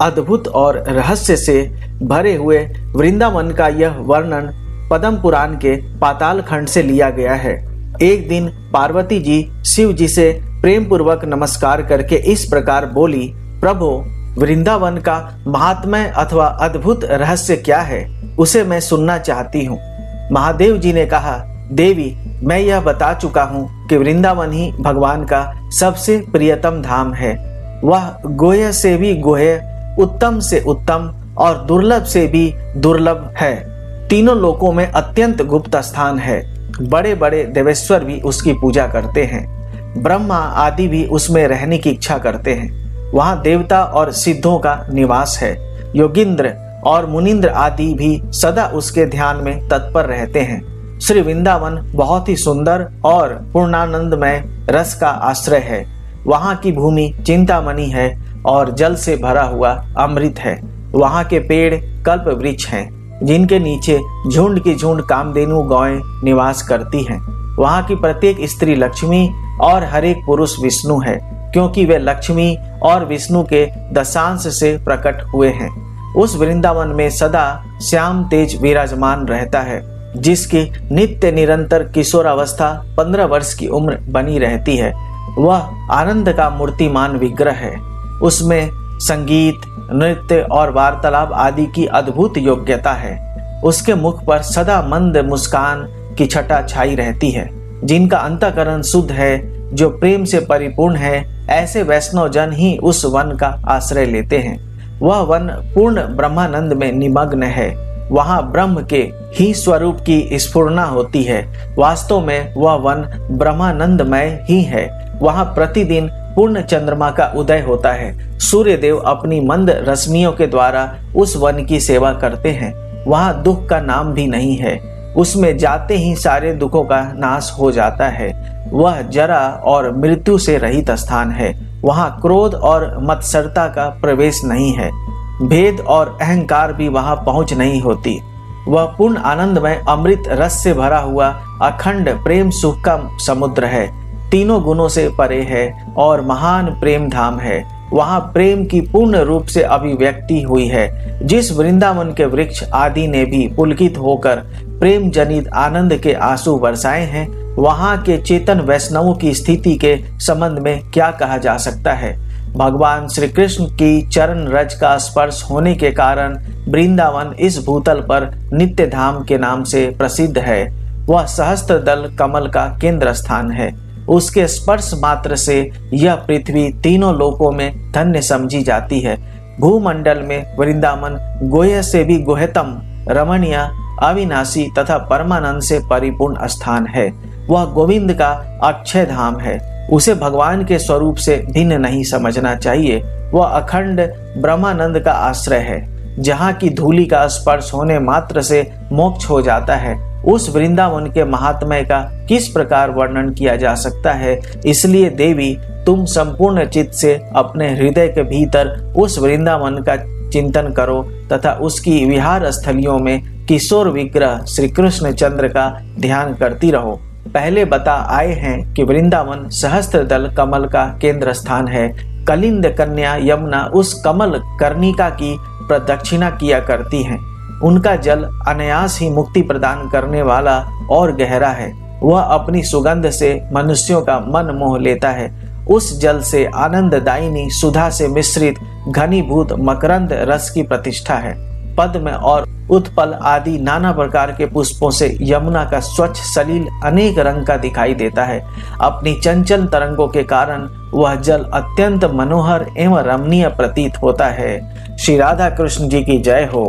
अद्भुत और रहस्य से भरे हुए वृंदावन का यह वर्णन पद्म पुराण के पाताल खंड से लिया गया है। एक दिन पार्वती जी शिव जी से प्रेम पूर्वक नमस्कार करके इस प्रकार बोली, प्रभु, वृंदावन का महात्म्य अथवा अद्भुत रहस्य क्या है, उसे मैं सुनना चाहती हूँ। महादेव जी ने कहा, देवी, मैं यह बता चुका हूँ कि वृंदावन ही भगवान का सबसे प्रियतम धाम है। वह गोह्य से भी गोह्य, उत्तम से उत्तम और दुर्लभ से भी दुर्लभ है। तीनों लोकों में अत्यंत गुप्त स्थान है। बड़े बड़े देवेश्वर भी उसकी पूजा करते हैं। ब्रह्मा आदि भी उसमें रहने की इच्छा करते हैं। वहाँ देवता और सिद्धों का निवास है। योगिंद्र और मुनिंद्र आदि भी सदा उसके ध्यान में तत्पर रहते हैं। श्री वृंदावन बहुत ही सुंदर और पूर्णानंदमय रस का आश्रय है। वहाँ की भूमि चिंतामणि है और जल से भरा हुआ अमृत है। वहाँ के पेड़ कल्प वृक्ष हैं, जिनके नीचे झुंड की झुंड कामधेनु गौएं निवास करती हैं। वहाँ की प्रत्येक स्त्री लक्ष्मी और हर एक पुरुष विष्णु है, क्योंकि वे लक्ष्मी और विष्णु के दशांश से प्रकट हुए हैं। उस वृंदावन में सदा श्याम तेज विराजमान रहता है, जिसकी नित्य निरंतर किशोरावस्था 15 वर्ष की उम्र बनी रहती है। वह आनंद का मूर्तिमान विग्रह है। उसमें संगीत, नृत्य और वार्तालाप आदि की अद्भुत योग्यता है। उसके मुख पर सदा मंद मुस्कान की छटा छाई रहती है। जिनका अंतःकरण शुद्ध है, जो प्रेम से परिपूर्ण है, ऐसे वैष्णव जन ही उस वन का आश्रय लेते हैं। वह वन पूर्ण ब्रह्मानंद में निमग्न है। वहाँ ब्रह्म के ही स्वरूप की स्फुरना होती है। वास्तव में वह वन ब्रह्मानंदमय ही है। वहाँ प्रतिदिन पूर्ण चंद्रमा का उदय होता है। सूर्य देव अपनी मंद रश्मियों के द्वारा उस वन की सेवा करते हैं। वहाँ दुख का नाम भी नहीं है। उसमें जाते ही सारे दुखों का नाश हो जाता है। वह जरा और मृत्यु से रहित स्थान है। वहाँ क्रोध और मत्सरता का प्रवेश नहीं है। भेद और अहंकार भी वहाँ पहुँच नहीं होती। वह पूर्ण आनंदमय अमृत रस से भरा हुआ अखंड प्रेम सुख का समुद्र है। तीनों गुणों से परे है और महान प्रेम धाम है। वहाँ प्रेम की पूर्ण रूप से अभिव्यक्ति हुई है। जिस वृंदावन के वृक्ष आदि ने भी पुलकित होकर प्रेम जनित आनंद के आंसू बरसाए हैं, वहाँ के चेतन वैष्णवों की स्थिति के संबंध में क्या कहा जा सकता है। भगवान श्री कृष्ण की चरण रज का स्पर्श होने के कारण वृंदावन इस भूतल पर नित्य धाम के नाम से प्रसिद्ध है। वह सहस्त्र दल कमल का केंद्र स्थान है। उसके स्पर्श मात्र से यह पृथ्वी तीनों लोकों में धन्य समझी जाती है। भूमंडल में वृंदावन गोह्य से भी गोह्यतम, रमणीय, अविनाशी तथा परमानंद से परिपूर्ण स्थान है। वह गोविंद का अक्षय धाम है। उसे भगवान के स्वरूप से भिन्न नहीं समझना चाहिए। वह अखंड ब्रह्मानंद का आश्रय है, जहाँ की धूलि का स्पर्श होने मात्र से मोक्ष हो जाता है। उस वृंदावन के महात्म्य का किस प्रकार वर्णन किया जा सकता है। इसलिए देवी, तुम संपूर्ण चित्त से अपने हृदय के भीतर उस वृंदावन का चिंतन करो तथा उसकी विहार स्थलियों में किशोर विग्रह श्री कृष्ण चंद्र का ध्यान करती रहो। पहले बता आए हैं कि वृंदावन सहस्त्र दल कमल का केंद्र स्थान है। कलिंद कन्या यमुना उस कमल कर्णिका की प्रदक्षिणा किया करती हैं। उनका जल अनायास ही मुक्ति प्रदान करने वाला और गहरा है। वह अपनी सुगंध से मनुष्यों का मन मोह लेता है। उस जल से आनंददायिनी सुधा से मिश्रित घनीभूत मकरंद रस की प्रतिष्ठा है। पद्म और उत्पल आदि नाना प्रकार के पुष्पों से यमुना का स्वच्छ सलील अनेक रंग का दिखाई देता है। अपनी चंचल तरंगों के कारण वह जल अत्यंत मनोहर एवं रमणीय प्रतीत होता है। श्री राधा कृष्ण जी की जय हो।